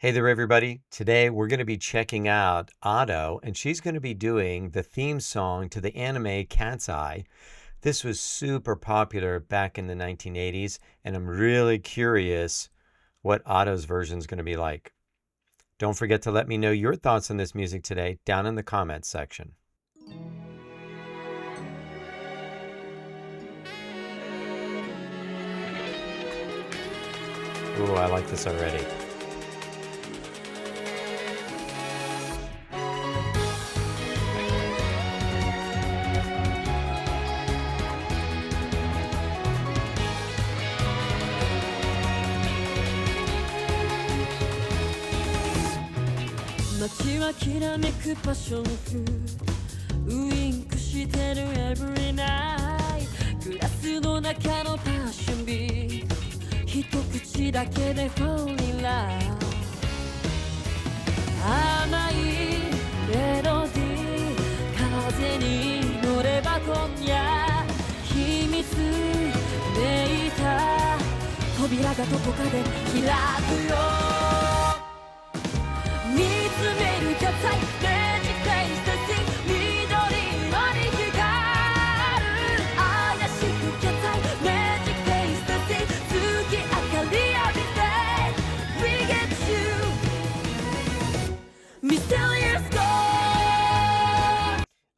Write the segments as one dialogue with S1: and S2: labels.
S1: Hey there, everybody. Today we're going to be checking out Otto, and she's going to be doing the theme song to the anime Cat's Eye. This was super popular back in the 1980s, and I'm really curious what Otto's version is going to be like. Don't forget to let me know your thoughts on this music today down in the comments section. Ooh, I like this already.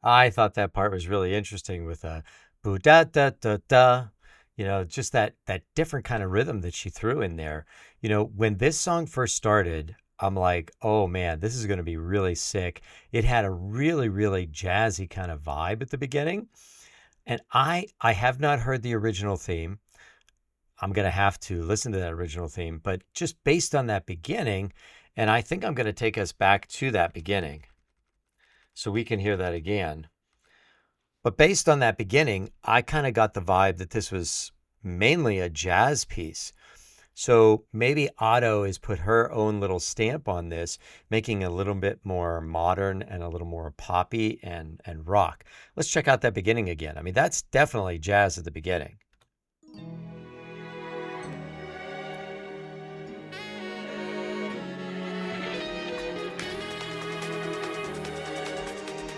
S1: I thought that part was really interesting with boo da da da da, just that different kind of rhythm that she threw in there. When this song first started, I'm like, oh man, this is going to be really sick. It had a really, really jazzy kind of vibe at the beginning. And I have not heard the original theme. I'm going to have to listen to that original theme, but just based on that beginning, and I think I'm going to take us back to that beginning so we can hear that again. But based on that beginning, I kind of got the vibe that this was mainly a jazz piece. So maybe Otto has put her own little stamp on this, making it a little bit more modern and a little more poppy and rock. Let's check out that beginning again. I mean, that's definitely jazz at the beginning.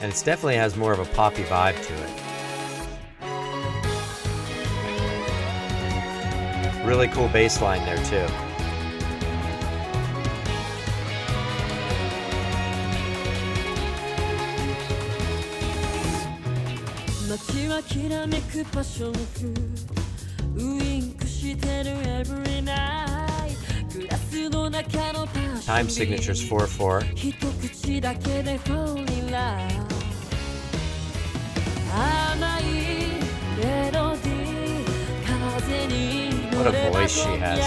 S1: And it definitely has more of a poppy vibe to it. Really cool bass line there too. Time signature's 4/4. What a voice she has.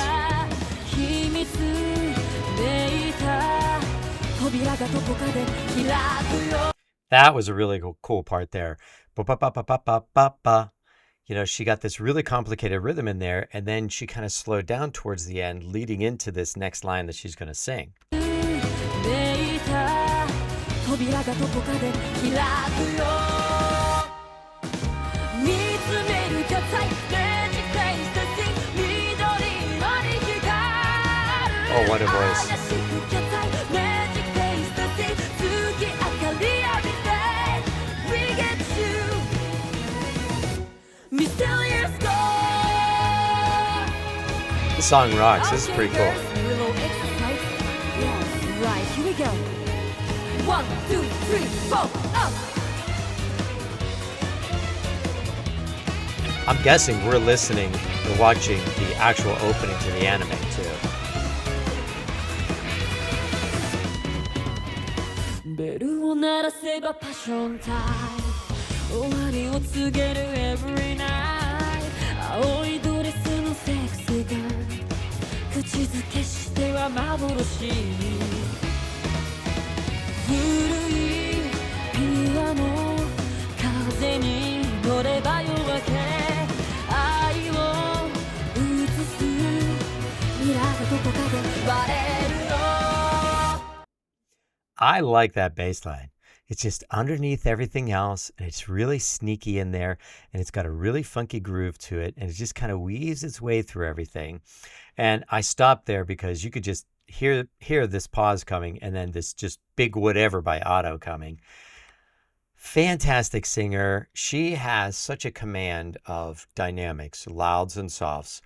S1: That was a really cool part there. Ba-ba-ba-ba-ba-ba-ba. She got this really complicated rhythm in there, and then she kind of slowed down towards the end, leading into this next line that she's going to sing. Oh, what a voice. This song rocks. This is pretty cool.
S2: Right, here we go. 1, 2, 3, 4, up.
S1: I'm guessing we're listening or watching the actual opening to the anime too. I like that bass line. It's just underneath everything else, and it's really sneaky in there, and it's got a really funky groove to it, and it just kind of weaves its way through everything. And I stopped there because you could just hear this pause coming, and then this just big whatever by Otto coming. Fantastic singer. She has such a command of dynamics, louds and softs.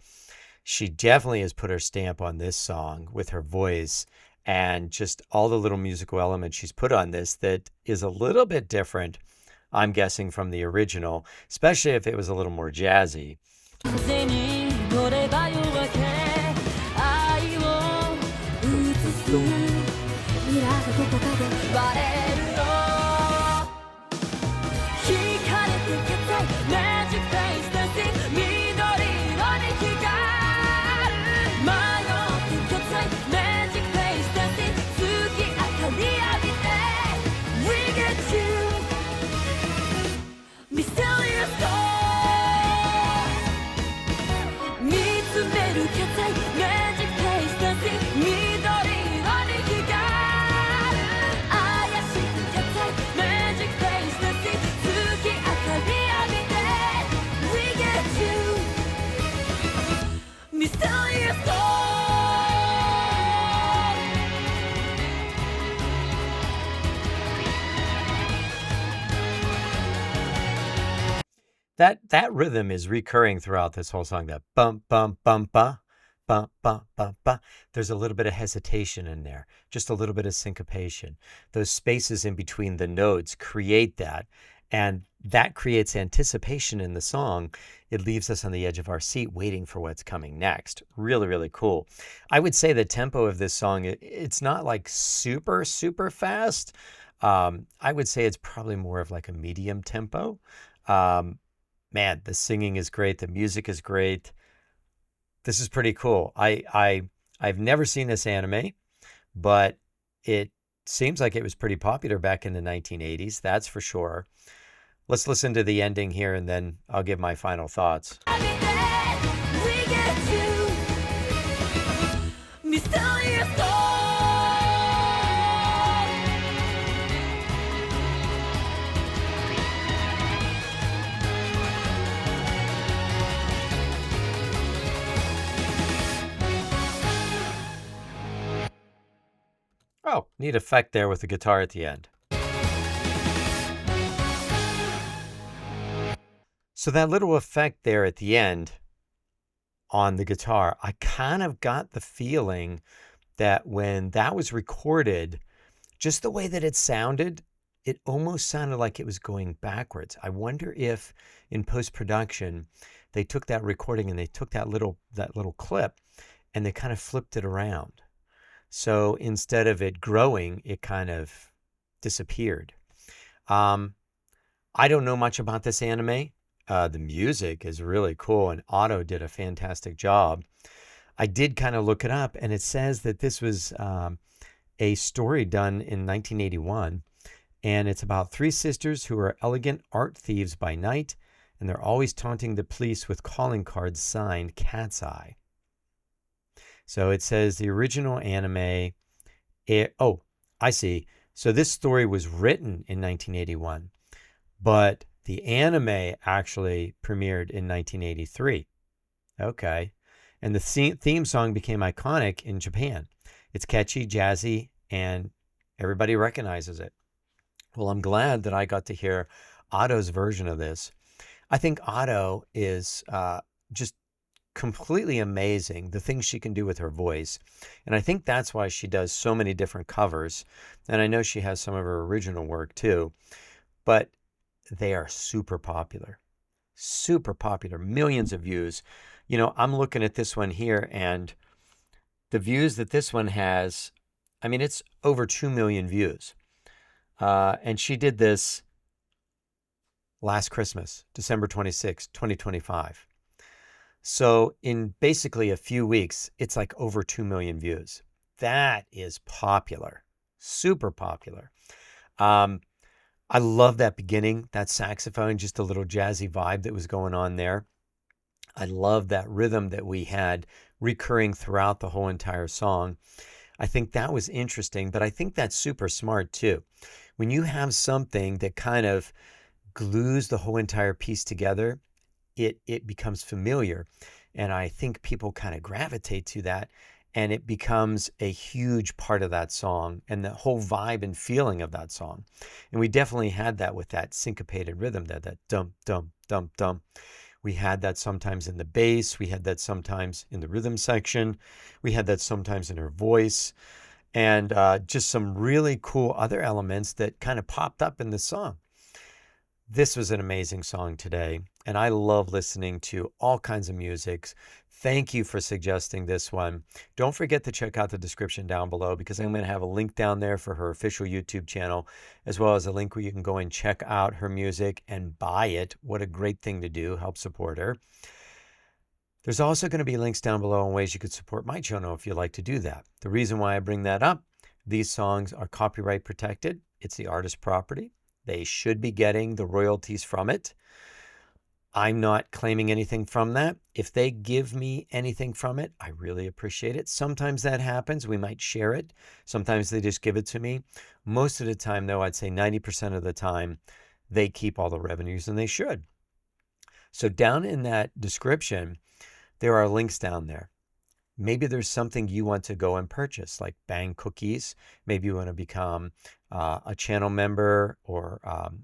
S1: She definitely has put her stamp on this song with her voice and just all the little musical elements she's put on this that is a little bit different, I'm guessing, from the original, especially if it was a little more jazzy.
S2: 風に乗れば夜明け愛を映すミラーがどこかで割れるの惹かれて硬いマジックフェイスダンシング緑色に光る迷って硬いマジックフェイスダンシング月明かり浴びて We get you Mysterious door 見つめる硬いマジックフェイスダンシング緑色に光る怪しく硬いマジックフェイスダンシング月明かり浴びて We get you Mysterious door
S1: That rhythm is recurring throughout this whole song. That bum bum bum ba bum bum bum ba. There's a little bit of hesitation in there, just a little bit of syncopation. Those spaces in between the notes create that, and that creates anticipation in the song. It leaves us on the edge of our seat waiting for what's coming next. Really, really cool. I would say the tempo of this song, it's not like super, super fast. I would say it's probably more of like a medium tempo. Man, the singing is great. The music is great. This is pretty cool. I've never seen this anime, but it seems like it was pretty popular back in the 1980s. That's for sure. Let's listen to the ending here, and then I'll give my final thoughts.
S2: We get you Mysterious door
S1: Oh, neat effect there with the guitar at the end. So that little effect there at the end on the guitar, I kind of got the feeling that when that was recorded, just the way that it sounded, it almost sounded like it was going backwards. I wonder if in post-production they took that recording and they took that little clip and they kind of flipped it around. So instead of it growing, it kind of disappeared. I don't know much about this anime. The music is really cool, and Otto did a fantastic job. I did kind of look it up, and it says that this was a story done in 1981, and it's about three sisters who are elegant art thieves by night, and they're always taunting the police with calling cards signed Cat's Eye. So it says the original anime. Oh, I see. So this story was written in 1981, but the anime actually premiered in 1983. Okay. And the theme song became iconic in Japan. It's catchy, jazzy, and everybody recognizes it. Well, I'm glad that I got to hear Otto's version of this. I think Otto is just completely amazing, the things she can do with her voice. And I think that's why she does so many different covers. And I know she has some of her original work too. But they are super popular. Super popular. Millions of views. You know, I'm looking at this one here, and the views that this one has, I mean, it's over 2 million views. And she did this last Christmas, December 26, 2025. So in basically a few weeks, it's like over 2 million views. That is popular, super popular. I love that beginning, that saxophone, just a little jazzy vibe that was going on there. I love that rhythm that we had recurring throughout the whole entire song. I think that was interesting, but I think that's super smart too. When you have something that kind of glues the whole entire piece together, it becomes familiar. And I think people kind of gravitate to that. and it becomes a huge part of that song and the whole vibe and feeling of that song. And we definitely had that with that syncopated rhythm, that dum, dum, dum, dum. We had that sometimes in the bass. We had that sometimes in the rhythm section. We had that sometimes in her voice. And just some really cool other elements that kind of popped up in the song. This was an amazing song today, and I love listening to all kinds of music. Thank you for suggesting this one. Don't forget to check out the description down below, because I'm going to have a link down there for her official YouTube channel, as well as a link where you can go and check out her music and buy it. What a great thing to do, help support her. There's also going to be links down below on ways you could support my channel if you'd like to do that. The reason why I bring that up, these songs are copyright protected. It's the artist's property. They should be getting the royalties from it. I'm not claiming anything from that. If they give me anything from it, I really appreciate it. Sometimes that happens. We might share it. Sometimes they just give it to me. Most of the time, though, I'd say 90% of the time, they keep all the revenues, and they should. So down in that description, there are links down there. Maybe there's something you want to go and purchase, like Bang Cookies. Maybe you want to become a channel member, or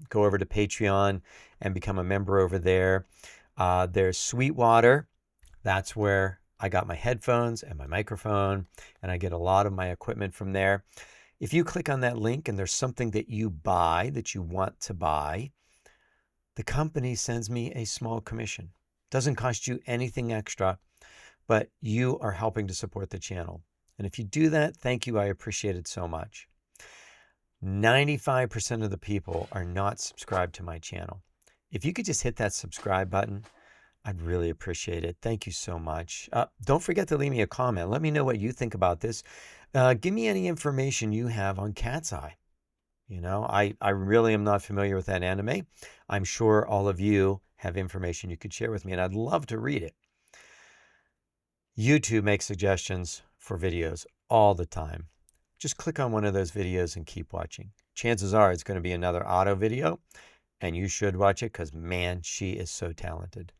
S1: go over to Patreon and become a member over there. There's Sweetwater. That's where I got my headphones and my microphone, and I get a lot of my equipment from there. If you click on that link and there's something that you buy, that you want to buy, the company sends me a small commission. Doesn't cost you anything extra, but you are helping to support the channel. And if you do that, thank you. I appreciate it so much. 95% of the people are not subscribed to my channel. If you could just hit that subscribe button, I'd really appreciate it. Thank you so much. Don't forget to leave me a comment. Let me know what you think about this. Give me any information you have on Cat's Eye. You know, I really am not familiar with that anime. I'm sure all of you have information you could share with me, and I'd love to read it. YouTube makes suggestions for videos all the time. Just click on one of those videos and keep watching. Chances are it's going to be another auto video, and you should watch it, because, man, she is so talented.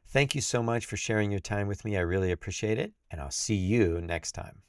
S1: Thank you so much for sharing your time with me. I really appreciate it, and I'll see you next time.